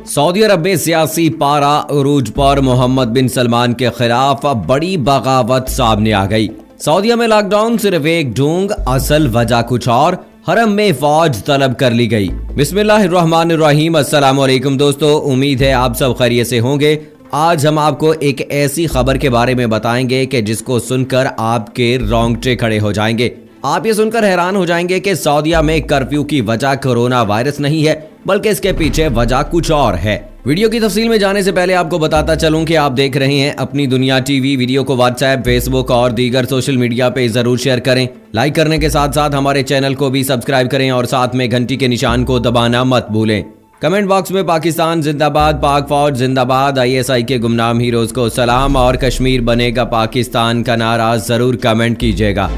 Saudi अरब में सियासी पारा उरूज पर मोहम्मद बिन सलमान के खिलाफ बड़ी बगावत सामने आ गई। सऊदीया में लॉकडाउन सिर्फ एक ढोंग, असल वजह कुछ और, हरम में फौज तलब कर ली गई। बिस्मिल्लाहिर्रहमानिर्रहीम। अस्सलाम वालेकुम दोस्तों, उम्मीद है आप सब खैरियत से होंगे। आज हम आपको एक ऐसी खबर के बारे में बताएंगे कि जिसको सुनकर आपके रोंगटे खड़े हो जाएंगे। आप ये सुनकर हैरान हो जाएंगे कि सऊदीया में कर्फ्यू की वजह कोरोना वायरस नहीं है, बल्कि इसके पीछे वजह कुछ और है। वीडियो की तफसील में जाने से पहले आपको बताता चलूं कि आप देख रहे हैं अपनी दुनिया टीवी। वीडियो को व्हाट्सएप, फेसबुक और दीगर सोशल मीडिया पे जरूर शेयर करें। लाइक करने के साथ साथ हमारे चैनल को भी सब्सक्राइब करें और साथ में घंटी के निशान को दबाना मत भूलें। कमेंट बॉक्स में पाकिस्तान जिंदाबाद, पाक फौज जिंदाबाद, ISI के गुमनाम हीरोज को सलाम और कश्मीर बनेगा पाकिस्तान का नारा जरूर कमेंट कीजिएगा।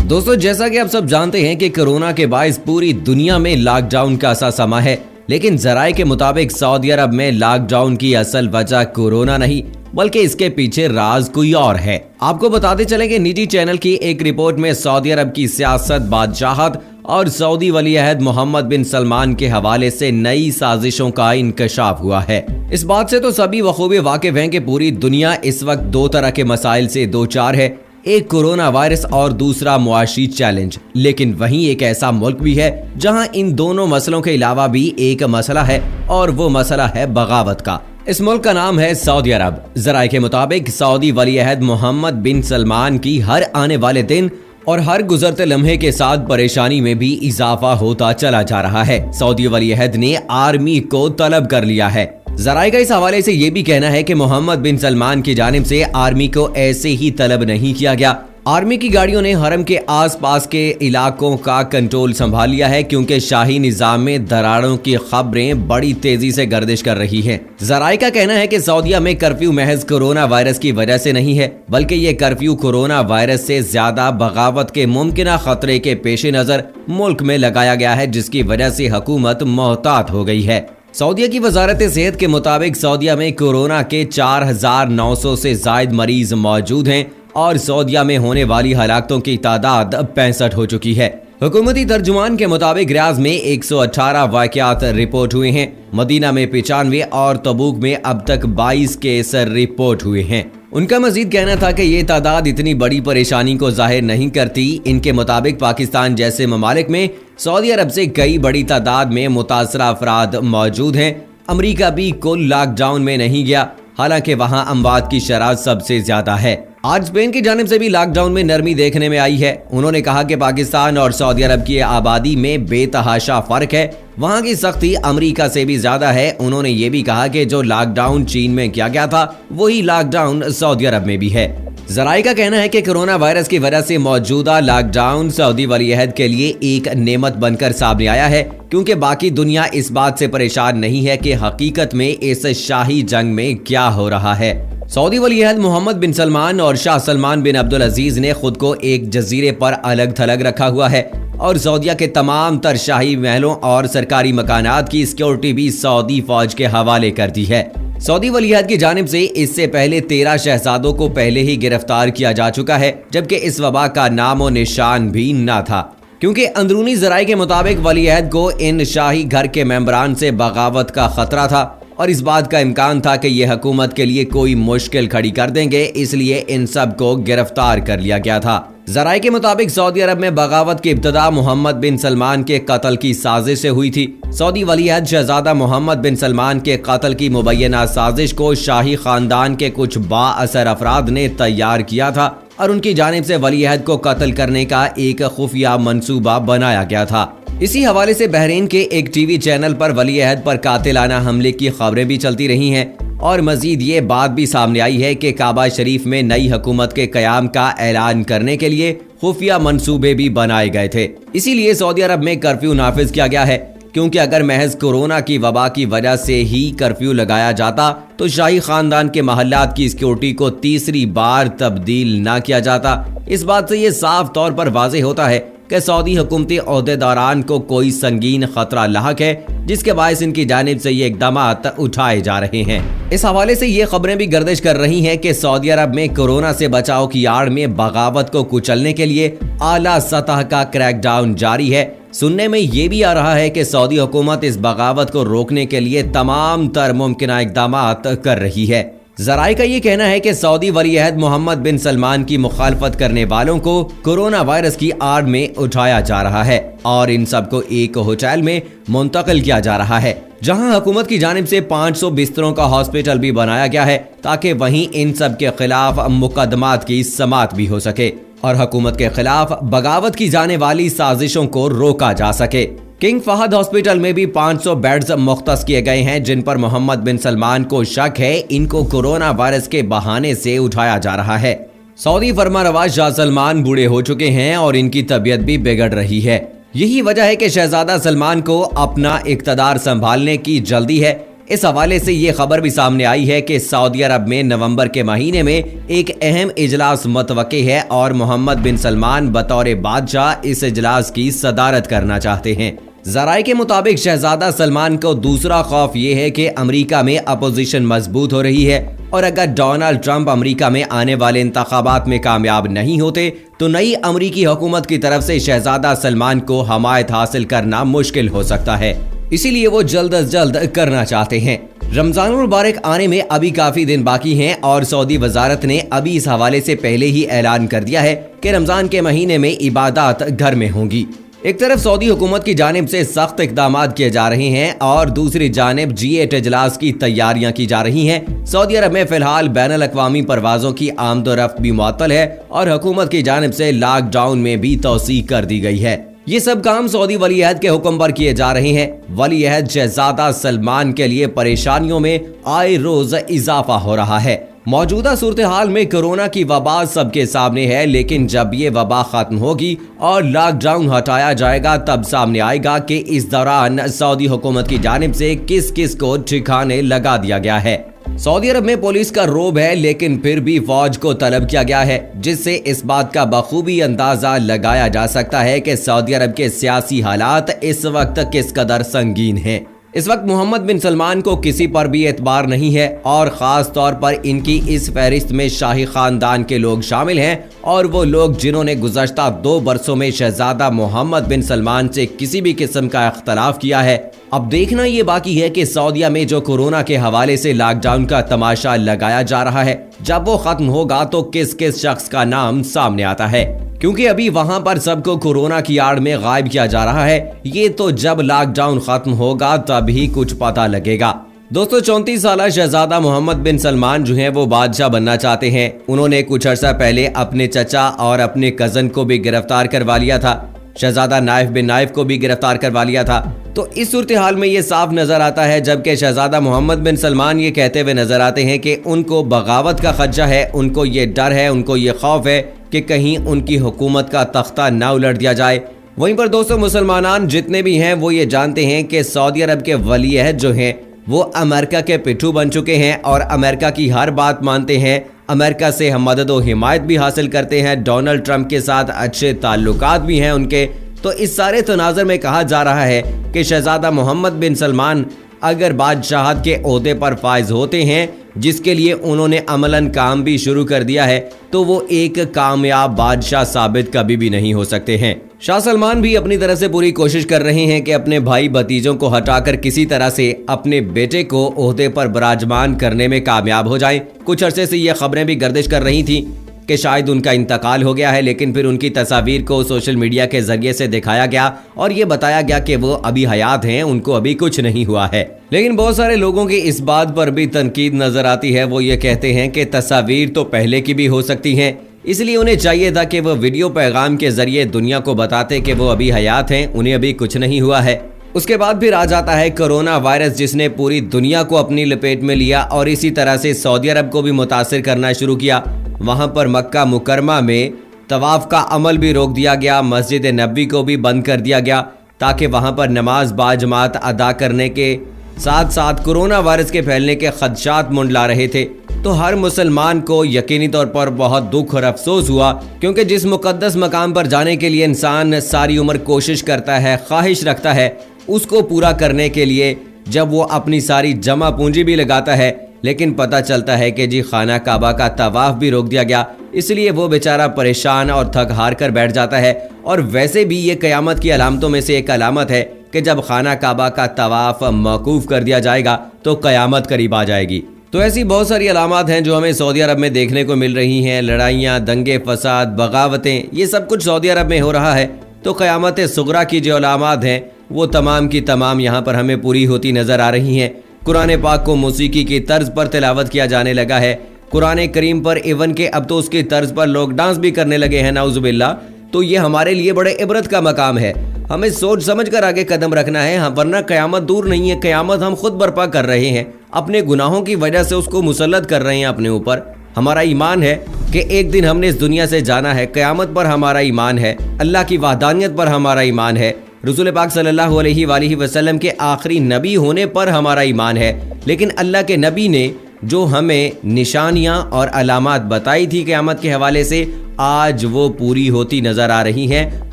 दोस्तों, जैसा कि आप सब जानते हैं कि कोरोना के बायस पूरी दुनिया में लॉकडाउन का सा समा है, लेकिन जराये के मुताबिक सऊदी अरब में लॉकडाउन की असल वजह कोरोना नहीं, बल्कि इसके पीछे राज कोई और है। आपको बताते चलें कि निजी चैनल की एक रिपोर्ट में सऊदी अरब की सियासत, बादशाहत और सऊदी वली अहद मोहम्मद बिन सलमान के हवाले से नई साजिशों का इंकशाफ हुआ है। इस बात से तो सभी बखूबी वाकिफ हैं कि पूरी दुनिया इस वक्त दो तरह के मसाइल से दो चार है, एक कोरोना वायरस और दूसरा मुआशी चैलेंज। लेकिन वहीं एक ऐसा मुल्क भी है जहां इन दोनों मसलों के अलावा भी एक मसला है, और वो मसला है बगावत का। इस मुल्क का नाम है सऊदी अरब। जराये के मुताबिक सऊदी वली अहद मोहम्मद बिन सलमान की हर आने वाले दिन और हर गुजरते लम्हे के साथ परेशानी में भी इजाफा होता चला जा रहा है। सऊदी वली अहद ने आर्मी को तलब कर लिया है। जराये का इस हवाले से ये भी कहना है कि मोहम्मद बिन सलमान की जानिब से आर्मी को ऐसे ही तलब नहीं किया गया। आर्मी की गाड़ियों ने हरम के आसपास के इलाकों का कंट्रोल संभाल लिया है, क्योंकि शाही निजाम में दरारों की खबरें बड़ी तेजी से गर्दिश कर रही हैं। जराये का कहना है कि सऊदीया में कर्फ्यू महज कोरोना वायरस की वजह से नहीं है, बल्कि ये कर्फ्यू कोरोना वायरस से ज्यादा बगावत के मुमकिन खतरे के पेश नजर मुल्क में लगाया गया है, जिसकी वजह से हुकूमत मोहतात हो गई है। सऊदीया की वजारत सेहत के मुताबिक सऊदीया में कोरोना के 4900 से जायद मरीज मौजूद हैं और सऊदीया में होने वाली हलाकतों की तादाद 65 हो चुकी है। हुकूमती तर्जुमान के मुताबिक रियाज में 118 वाक़यात रिपोर्ट हुए हैं, मदीना में 95 और तबूक में अब तक 22 केस रिपोर्ट हुए हैं। उनका मजीद कहना था कि ये तादाद इतनी बड़ी परेशानी को जाहिर नहीं करती। इनके मुताबिक पाकिस्तान जैसे ममालिक में सऊदी अरब से कई बड़ी तादाद में मुतासरा अफराद मौजूद हैं। अमरीका भी कुल लॉकडाउन में नहीं गया, हालांकि वहां अमवात की शरह सबसे ज्यादा है। आज स्पेन की जानिब से भी लॉकडाउन में नरमी देखने में आई है। उन्होंने कहा कि पाकिस्तान और सऊदी अरब की आबादी में बेतहाशा फर्क है, वहां की सख्ती अमेरिका से भी ज्यादा है। उन्होंने ये भी कहा कि जो लॉकडाउन चीन में किया गया था, वही लॉकडाउन सऊदी अरब में भी है। जराये का कहना है कि कोरोना वायरस की वजह से मौजूदा लॉकडाउन सऊदी वली अहद के लिए एक नेमत बनकर सामने आया है, क्योंकि बाकी दुनिया इस बात से परेशान नहीं है कि हकीकत में इस शाही जंग में क्या हो रहा है। सऊदी वली अहद मोहम्मद बिन सलमान और शाह सलमान बिन अब्दुल अजीज ने खुद को एक जजीरे पर अलग थलग रखा हुआ है, और सऊदीया के तमाम तर शाही महलों और सरकारी मकानात की सिक्योरिटी भी सऊदी फौज के हवाले कर दी है। सऊदी वली अहद की जानिब से इससे पहले 13 शहजादों को पहले ही गिरफ्तार किया जा चुका है, जबकि इस वबा का नाम और निशान भी न था, क्योंकि अंदरूनी जराये के मुताबिक वली अहद को इन शाही घर के मेंबरान से बगावत का खतरा था, और इस बात का इम्कान था कि ये हुकूमत के लिए कोई मुश्किल खड़ी कर देंगे, इसलिए इन सब को गिरफ्तार कर लिया गया था। जराये के मुताबिक सऊदी अरब में बगावत की इब्तदा मोहम्मद बिन सलमान के कत्ल की साजिश से हुई थी। सऊदी वली अहद शहजादा मोहम्मद बिन सलमान के कत्ल की मुबैना साजिश को शाही खानदान के कुछ बाअसर अफराद ने तैयार किया था, और उनकी जानिब से वली अहद को कत्ल करने का एक खुफिया मंसूबा बनाया गया था। इसी हवाले से बहरीन के एक टीवी चैनल पर वली अहद पर कातिलाना हमले की खबरें भी चलती रही हैं, और मजीद ये बात भी सामने आई है कि काबा शरीफ में नई हुकूमत के कयाम का ऐलान करने के लिए खुफिया मंसूबे भी बनाए गए थे। इसीलिए सऊदी अरब में कर्फ्यू नाफिज किया गया है, क्योंकि अगर महज कोरोना की वबा की वजह से ही कर्फ्यू लगाया जाता तो शाही खानदान के महल्लात की सिक्योरिटी को तीसरी बार तब्दील ना किया जाता। इस बात से ये साफ तौर पर वाज़ेह होता है کہ سعودی حکومتی عہدیداران کو کوئی سنگین خطرہ لاحق ہے، جس کے باعث ان کی جانب سے یہ اقدامات اٹھائے جا رہے ہیں۔ اس حوالے سے یہ خبریں بھی گردش کر رہی ہیں کہ سعودی عرب میں کورونا سے بچاؤ کی آڑ میں بغاوت کو کچلنے کے لیے اعلیٰ سطح کا کریک ڈاؤن جاری ہے۔ سننے میں یہ بھی آ رہا ہے کہ سعودی حکومت اس بغاوت کو روکنے کے لیے تمام تر ممکنہ اقدامات کر رہی ہے۔ ذرائع کا یہ کہنا ہے کہ سعودی ولی عہد محمد بن سلمان کی مخالفت کرنے والوں کو کورونا وائرس کی آڑ میں اٹھایا جا رہا ہے اور ان سب کو ایک ہوٹل میں منتقل کیا جا رہا ہے، جہاں حکومت کی جانب سے 500 بستروں کا ہاسپٹل بھی بنایا گیا ہے تاکہ وہیں ان سب کے خلاف مقدمات کی سماعت بھی ہو سکے اور حکومت کے خلاف بغاوت کی جانے والی سازشوں کو روکا جا سکے۔ کنگ فہد ہاسپٹل میں بھی 500 بیڈز مختص کیے گئے ہیں، جن پر محمد بن سلمان کو شک ہے ان کو کورونا وائرس کے بہانے سے اٹھایا جا رہا ہے۔ سعودی فرمانروا شاہ سلمان بوڑھے ہو چکے ہیں اور ان کی طبیعت بھی بگڑ رہی ہے۔ یہی وجہ ہے کہ شہزادہ سلمان کو اپنا اقتدار سنبھالنے کی جلدی ہے۔ اس حوالے سے یہ خبر بھی سامنے آئی ہے کہ سعودی عرب میں نومبر کے مہینے میں ایک اہم اجلاس متوقع ہے اور محمد بن سلمان بطور بادشاہ اس اجلاس کی صدارت کرنا چاہتے ہیں۔ ذرائع کے مطابق شہزادہ سلمان کو دوسرا خوف یہ ہے کہ امریکہ میں اپوزیشن مضبوط ہو رہی ہے اور اگر ڈونلڈ ٹرمپ امریکہ میں آنے والے انتخابات میں کامیاب نہیں ہوتے تو نئی امریکی حکومت کی طرف سے شہزادہ سلمان کو حمایت حاصل کرنا مشکل ہو سکتا ہے، اسی لیے وہ جلد از جلد کرنا چاہتے ہیں۔ رمضان المبارک آنے میں ابھی کافی دن باقی ہیں اور سعودی وزارت نے ابھی اس حوالے سے پہلے ہی اعلان کر دیا ہے کہ رمضان کے مہینے میں عبادات گھر میں ہوں گی۔ ایک طرف سعودی حکومت کی جانب سے سخت اقدامات کیے جا رہے ہیں اور دوسری جانب G8 اجلاس کی تیاریاں کی جا رہی ہیں۔ سعودی عرب میں فی الحال بین الاقوامی پروازوں کی آمد و رفت بھی معطل ہے اور حکومت کی جانب سے لاک ڈاؤن میں بھی توسیع کر دی گئی ہے۔ یہ سب کام سعودی ولی عہد کے حکم پر کیے جا رہے ہیں۔ ولی عہد شہزادہ سلمان کے لیے پریشانیوں میں آئے روز اضافہ ہو رہا ہے۔ موجودہ صورتحال میں کورونا کی وبا سب کے سامنے ہے، لیکن جب یہ وبا ختم ہوگی اور لاک ڈاؤن ہٹایا جائے گا تب سامنے آئے گا کہ اس دوران سعودی حکومت کی جانب سے کس کس کو ٹھکانے لگا دیا گیا ہے۔ سعودی عرب میں پولیس کا روب ہے، لیکن پھر بھی فوج کو طلب کیا گیا ہے، جس سے اس بات کا بخوبی اندازہ لگایا جا سکتا ہے کہ سعودی عرب کے سیاسی حالات اس وقت کس قدر سنگین ہیں۔ اس وقت محمد بن سلمان کو کسی پر بھی اعتبار نہیں ہے اور خاص طور پر ان کی اس فہرست میں شاہی خاندان کے لوگ شامل ہیں اور وہ لوگ جنہوں نے گزشتہ 2 برسوں میں شہزادہ محمد بن سلمان سے کسی بھی قسم کا اختلاف کیا ہے۔ اب دیکھنا یہ باقی ہے کہ سعودیہ میں جو کورونا کے حوالے سے لاک ڈاؤن کا تماشا لگایا جا رہا ہے، جب وہ ختم ہوگا تو کس کس شخص کا نام سامنے آتا ہے، کیونکہ ابھی وہاں پر سب کو کورونا کی آڑ میں غائب کیا جا رہا ہے۔ یہ تو جب لاک ڈاؤن ختم ہوگا تب ہی کچھ پتہ لگے گا۔ دوستو 34 سالہ شہزادہ محمد بن سلمان جو ہیں وہ بادشاہ بننا چاہتے ہیں۔ انہوں نے کچھ عرصہ پہلے اپنے چچا اور اپنے کزن کو بھی گرفتار کروا لیا تھا، شہزادہ نائف بن نائف کو بھی گرفتار کروا لیا تھا۔ تو اس صورتحال میں یہ صاف نظر آتا ہے، جبکہ شہزادہ محمد بن سلمان یہ کہتے ہوئے نظر آتے ہیں کہ ان کو بغاوت کا خدشہ ہے، ان کو یہ ڈر ہے، ان کو یہ خوف ہے کہ کہیں ان کی حکومت کا تختہ نہ الٹ دیا جائے۔ وہیں پر دوستو مسلمانان جتنے بھی ہیں وہ یہ جانتے ہیں کہ سعودی عرب کے ولی عہد جو ہیں وہ امریکہ کے پٹھو بن چکے ہیں اور امریکہ کی ہر بات مانتے ہیں، امریکہ سے ہم مدد و حمایت بھی حاصل کرتے ہیں، ڈونلڈ ٹرمپ کے ساتھ اچھے تعلقات بھی ہیں ان کے۔ تو اس سارے تناظر میں کہا جا رہا ہے کہ شہزادہ محمد بن سلمان اگر بادشاہت کے عہدے پر فائز ہوتے ہیں، جس کے لیے انہوں نے عملاً کام بھی شروع کر دیا ہے، تو وہ ایک کامیاب بادشاہ ثابت کبھی بھی نہیں ہو سکتے ہیں۔ شاہ سلمان بھی اپنی طرف سے پوری کوشش کر رہے ہیں کہ اپنے بھائی بھتیجوں کو ہٹا کر کسی طرح سے اپنے بیٹے کو عہدے پر براجمان کرنے میں کامیاب ہو جائیں۔ کچھ عرصے سے یہ خبریں بھی گردش کر رہی تھیں کہ شاید ان کا انتقال ہو گیا ہے، لیکن پھر ان کی تصاویر کو سوشل میڈیا کے ذریعے سے دکھایا گیا اور یہ بتایا گیا کہ وہ ابھی حیات ہیں، ان کو ابھی کچھ نہیں ہوا ہے۔ لیکن بہت سارے لوگوں کی اس بات پر بھی تنقید نظر آتی ہے، وہ یہ کہتے ہیں کہ تصاویر تو پہلے کی بھی ہو سکتی ہیں، اس لیے انہیں چاہیے تھا کہ وہ ویڈیو پیغام کے ذریعے دنیا کو بتاتے کہ وہ ابھی حیات ہیں، انہیں ابھی کچھ نہیں ہوا ہے۔ اس کے بعد پھر آ جاتا ہے کورونا وائرس، جس نے پوری دنیا کو اپنی لپیٹ میں لیا اور اسی طرح سے سعودی عرب کو بھی متاثر کرنا شروع کیا۔ وہاں پر مکہ مکرمہ میں طواف کا عمل بھی روک دیا گیا، مسجد نبوی کو بھی بند کر دیا گیا تاکہ وہاں پر نماز باجماعت ادا کرنے کے ساتھ ساتھ کورونا وائرس کے پھیلنے کے خدشات منڈلا رہے تھے۔ तो हर मुसलमान को यकीनी तौर पर बहुत दुख और अफसोस हुआ, क्योंकि जिस मुकद्दस मकाम पर जाने के लिए इंसान सारी उम्र कोशिश करता है, ख्वाहिश रखता है, उसको पूरा करने के लिए जब वो अपनी सारी जमा पूंजी भी लगाता है, लेकिन पता चलता है कि जी खाना काबा का तवाफ भी रोक दिया गया, इसलिए वो बेचारा परेशान और थक हार कर बैठ जाता है। और वैसे भी ये क़यामत की अलामतों में से एक अलामत है कि जब खाना काबा का तवाफ मौकूफ़ कर दिया जाएगा तो क़यामत करीब आ जाएगी। तो ऐसी बहुत सारी अलामत हैं जो हमें सऊदी अरब में देखने को मिल रही हैं। लड़ाइयाँ, दंगे फसाद, बगावतें, ये सब कुछ सऊदी अरब में हो रहा है। तो क़यामत सुग़रा की जो अलामत हैं वो तमाम की तमाम यहाँ पर हमें पूरी होती नज़र आ रही हैं। कुरान पाक को मौसीकी की तर्ज पर तिलावत किया जाने लगा है। कुरान करीम पर इवन के अब तो उसकी तर्ज पर लोग डांस भी करने लगे हैं, नाउज़ुबिल्लाह। तो ये हमारे लिए बड़े इबरत का मकाम है। हमें सोच समझ कर आगे कदम रखना है, वरना क़यामत दूर नहीं है। क़यामत हम खुद बर्पा कर रहे हैं, अपने गुनाहों की वजह से उसको मुसल्लत कर रहे हैं अपने ऊपर। हमारा ईमान है कि एक दिन हमने इस दुनिया से जाना है। क़यामत पर हमारा ईमान है, अल्लाह की वहदानियत पर हमारा ईमान है, रसूल पाक सल्लल्लाहु अलैहि वसल्लम के आखिरी नबी होने पर हमारा ईमान है। लेकिन अल्लाह के नबी ने जो हमें निशानियाँ और अलामात बताई थी क़यामत के हवाले से, आज वो पूरी होती नज़र आ रही हैं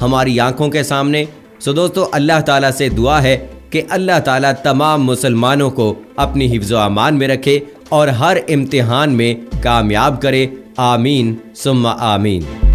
हमारी आंखों के सामने। सो दोस्तों, अल्लाह ताला से दुआ है कि अल्लाह ताला तमाम मुसलमानों को अपनी हिफ्ज़ व अमान में रखे और हर इम्तिहान में कामयाब करे। आमीन सुम्मा आमीन।